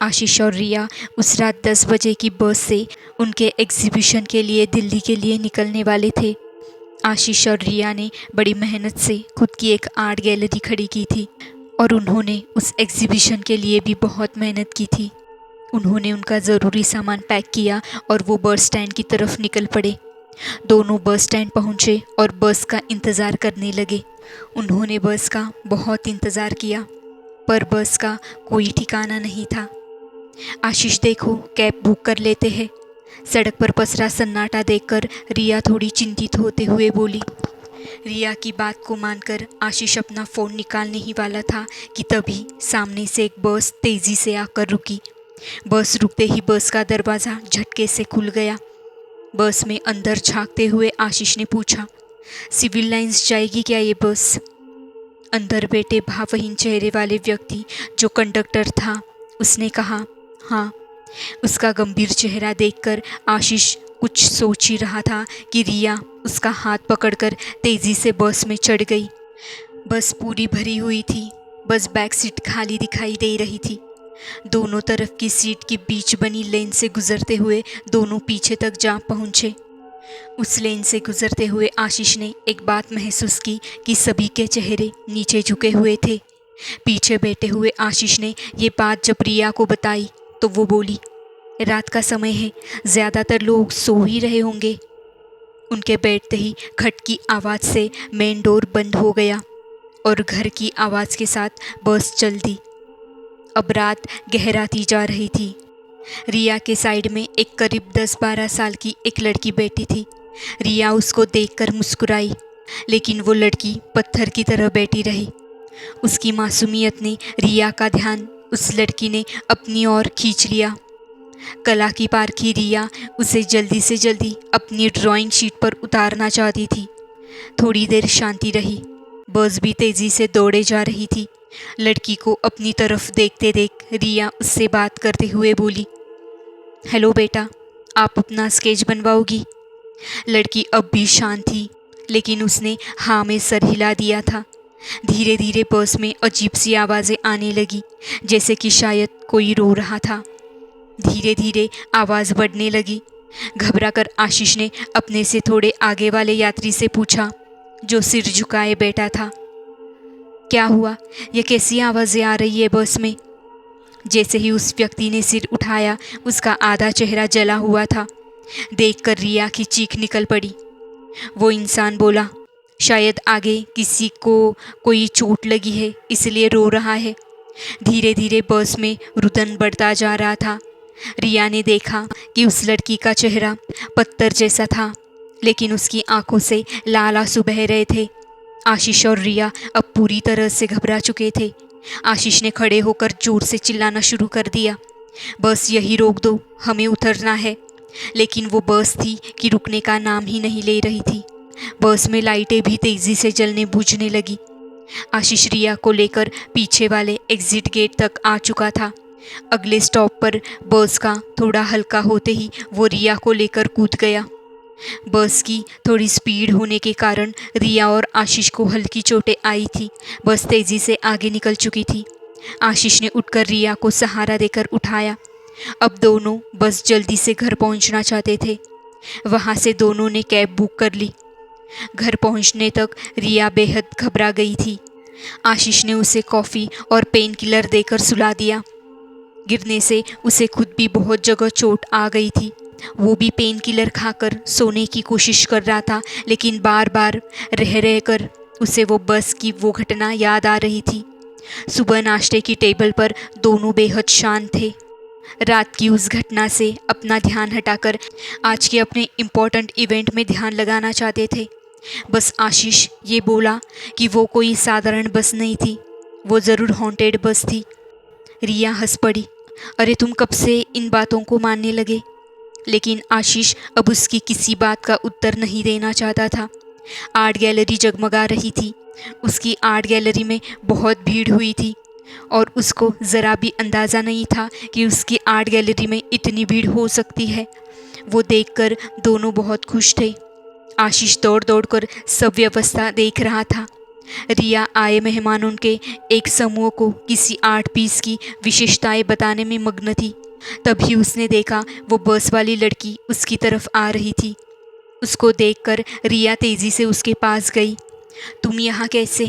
आशीष और रिया उस रात 10 बजे की बस से उनके एग्जीबिशन के लिए दिल्ली के लिए निकलने वाले थे। आशीष और रिया ने बड़ी मेहनत से खुद की एक आर्ट गैलरी खड़ी की थी और उन्होंने उस एग्जीबिशन के लिए भी बहुत मेहनत की थी। उन्होंने उनका ज़रूरी सामान पैक किया और वो बस स्टैंड की तरफ निकल पड़े। दोनों बस स्टैंड पहुँचे और बस का इंतज़ार करने लगे। उन्होंने बस का बहुत इंतज़ार किया पर बस का कोई ठिकाना नहीं था। आशीष देखो, कैब बुक कर लेते हैं। सड़क पर पसरा सन्नाटा देखकर रिया थोड़ी चिंतित होते हुए बोली। रिया की बात को मानकर आशीष अपना फ़ोन निकालने ही वाला था कि तभी सामने से एक बस तेज़ी से आकर रुकी। बस रुकते ही बस का दरवाज़ा झटके से खुल गया। बस में अंदर झांकते हुए आशीष ने पूछा, सिविल लाइंस जाएगी क्या ये बस? अंदर बैठे भावहीन चेहरे वाले व्यक्ति जो कंडक्टर था, उसने कहा, हाँ। उसका गंभीर चेहरा देखकर आशीष कुछ सोच ही रहा था कि रिया उसका हाथ पकड़कर तेज़ी से बस में चढ़ गई। बस पूरी भरी हुई थी। बस बैक सीट खाली दिखाई दे रही थी। दोनों तरफ की सीट के बीच बनी लेन से गुजरते हुए दोनों पीछे तक जा पहुँचे। उस लेन से गुजरते हुए आशीष ने एक बात महसूस की कि सभी के चेहरे नीचे झुके हुए थे। पीछे बैठे हुए आशीष ने ये बात जब रिया को बताई तो वो बोली, रात का समय है, ज़्यादातर लोग सो ही रहे होंगे। उनके बैठते ही खट की आवाज़ से मेन डोर बंद हो गया और घर की आवाज़ के साथ बस चल दी। अब रात गहराती जा रही थी। रिया के साइड में एक करीब 10-12 साल की एक लड़की बैठी थी। रिया उसको देखकर मुस्कुराई, लेकिन वो लड़की पत्थर की तरह बैठी रही। उसकी मासूमियत ने रिया का ध्यान उस लड़की ने अपनी ओर खींच लिया। कला की पारखी रिया उसे जल्दी से जल्दी अपनी ड्राइंग शीट पर उतारना चाहती थी। थोड़ी देर शांति रही। बस भी तेज़ी से दौड़े जा रही थी। लड़की को अपनी तरफ देखते देख रिया उससे बात करते हुए बोली, हेलो बेटा, आप अपना स्केच बनवाओगी? लड़की अब भी शांत थी, लेकिन उसने हाँ में सर हिला दिया था। धीरे धीरे बस में अजीब सी आवाज़ें आने लगी, जैसे कि शायद कोई रो रहा था। धीरे धीरे आवाज़ बढ़ने लगी। घबराकर आशीष ने अपने से थोड़े आगे वाले यात्री से पूछा, जो सिर झुकाए बैठा था, क्या हुआ? ये कैसी आवाज़ें आ रही है बस में? जैसे ही उस व्यक्ति ने सिर उठाया, उसका आधा चेहरा जला हुआ था। देखकर रिया की चीख निकल पड़ी। वो इंसान बोला, शायद आगे किसी को कोई चोट लगी है, इसलिए रो रहा है। धीरे धीरे बस में रुदन बढ़ता जा रहा था। रिया ने देखा कि उस लड़की का चेहरा पत्थर जैसा था, लेकिन उसकी आंखों से लाल आंसू बह रहे थे। आशीष और रिया अब पूरी तरह से घबरा चुके थे। आशीष ने खड़े होकर जोर से चिल्लाना शुरू कर दिया, बस यही रोक दो, हमें उतरना है। लेकिन वो बस थी कि रुकने का नाम ही नहीं ले रही थी। बस में लाइटें भी तेज़ी से जलने बुझने लगी। आशीष रिया को लेकर पीछे वाले एग्जिट गेट तक आ चुका था। अगले स्टॉप पर बस का थोड़ा हल्का होते ही वो रिया को लेकर कूद गया। बस की थोड़ी स्पीड होने के कारण रिया और आशीष को हल्की चोटें आई थी। बस तेज़ी से आगे निकल चुकी थी। आशीष ने उठकर रिया को सहारा देकर उठाया। अब दोनों बस जल्दी से घर पहुंचना चाहते थे। वहां से दोनों ने कैब बुक कर ली। घर पहुंचने तक रिया बेहद घबरा गई थी। आशीष ने उसे कॉफ़ी और पेन किलर देकर सुला दिया। गिरने से उसे खुद भी बहुत जगह चोट आ गई थी। वो भी पेन किलर खाकर सोने की कोशिश कर रहा था, लेकिन बार बार रह कर उसे वो बस की वो घटना याद आ रही थी। सुबह नाश्ते की टेबल पर दोनों बेहद शांत थे। रात की उस घटना से अपना ध्यान हटाकर आज के अपने इम्पोर्टेंट इवेंट में ध्यान लगाना चाहते थे। बस आशीष ये बोला कि वो कोई साधारण बस नहीं थी, वो ज़रूर हॉन्टेड बस थी। रिया हंस पड़ी, अरे तुम कब से इन बातों को मानने लगे? लेकिन आशीष अब उसकी किसी बात का उत्तर नहीं देना चाहता था। आर्ट गैलरी जगमगा रही थी। उसकी आर्ट गैलरी में बहुत भीड़ हुई थी और उसको ज़रा भी अंदाज़ा नहीं था कि उसकी आर्ट गैलरी में इतनी भीड़ हो सकती है। वो देखकर दोनों बहुत खुश थे। आशीष दौड़ दौड़ कर सब व्यवस्था देख रहा था। रिया आए मेहमानों के एक समूह को किसी आर्ट पीस की विशेषताएं बताने में मग्न थी। तभी उसने देखा वो बस वाली लड़की उसकी तरफ आ रही थी। उसको देखकर रिया तेजी से उसके पास गई। तुम यहाँ कैसे?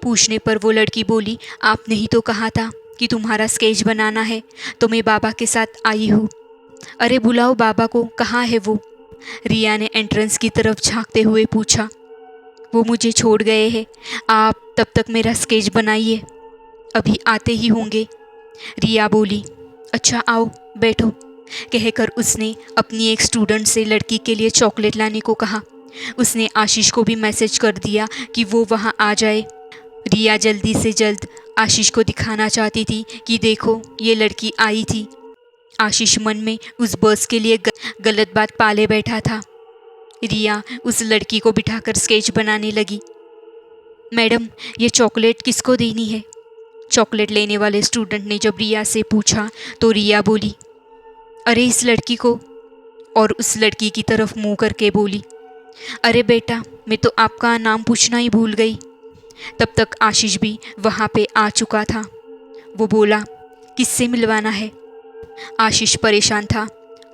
पूछने पर वो लड़की बोली, आपने ही तो कहा था कि तुम्हारा स्केच बनाना है, तो मैं बाबा के साथ आई हूँ। अरे बुलाओ बाबा को, कहाँ है वो? रिया ने एंट्रेंस की तरफ झांकते हुए पूछा। वो मुझे छोड़ गए हैं, आप तब तक मेरा स्केच बनाइए, अभी आते ही होंगे। रिया बोली। अच्छा आओ बैठो, कहकर उसने अपनी एक स्टूडेंट से लड़की के लिए चॉकलेट लाने को कहा। उसने आशीष को भी मैसेज कर दिया कि वो वहाँ आ जाए। रिया जल्दी से जल्द आशीष को दिखाना चाहती थी कि देखो ये लड़की आई थी। आशीष मन में उस बस के लिए गलत बात पाले बैठा था। रिया उस लड़की को बिठाकर स्केच बनाने लगी। मैडम, ये चॉकलेट किसको देनी है? चॉकलेट लेने वाले स्टूडेंट ने जब रिया से पूछा तो रिया बोली, अरे इस लड़की को, और उस लड़की की तरफ मुंह करके बोली, अरे बेटा, मैं तो आपका नाम पूछना ही भूल गई। तब तक आशीष भी वहाँ पे आ चुका था। वो बोला, किससे मिलवाना है? आशीष परेशान था,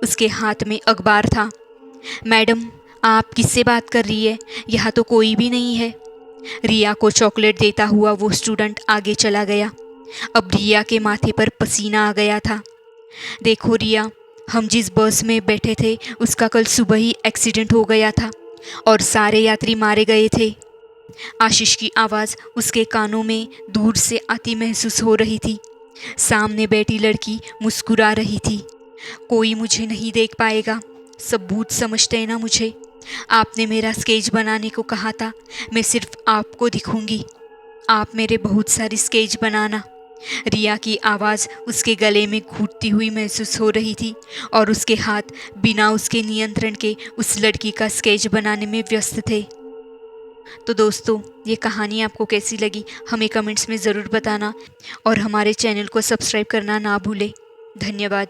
उसके हाथ में अखबार था। मैडम, आप किससे बात कर रही है? यहाँ तो कोई भी नहीं है। रिया को चॉकलेट देता हुआ वो स्टूडेंट आगे चला गया। अब रिया के माथे पर पसीना आ गया था। देखो रिया, हम जिस बस में बैठे थे उसका कल सुबह ही एक्सीडेंट हो गया था और सारे यात्री मारे गए थे। आशीष की आवाज़ उसके कानों में दूर से आती महसूस हो रही थी। सामने बैठी लड़की मुस्कुरा रही थी। कोई मुझे नहीं देख पाएगा, सब भूत समझते हैं ना मुझे। आपने मेरा स्केच बनाने को कहा था, मैं सिर्फ आपको दिखूंगी, आप मेरे बहुत सारी स्केच बनाना। रिया की आवाज़ उसके गले में घुटती हुई महसूस हो रही थी और उसके हाथ बिना उसके नियंत्रण के उस लड़की का स्केच बनाने में व्यस्त थे। तो दोस्तों, ये कहानी आपको कैसी लगी हमें कमेंट्स में ज़रूर बताना और हमारे चैनल को सब्सक्राइब करना ना भूलें। धन्यवाद।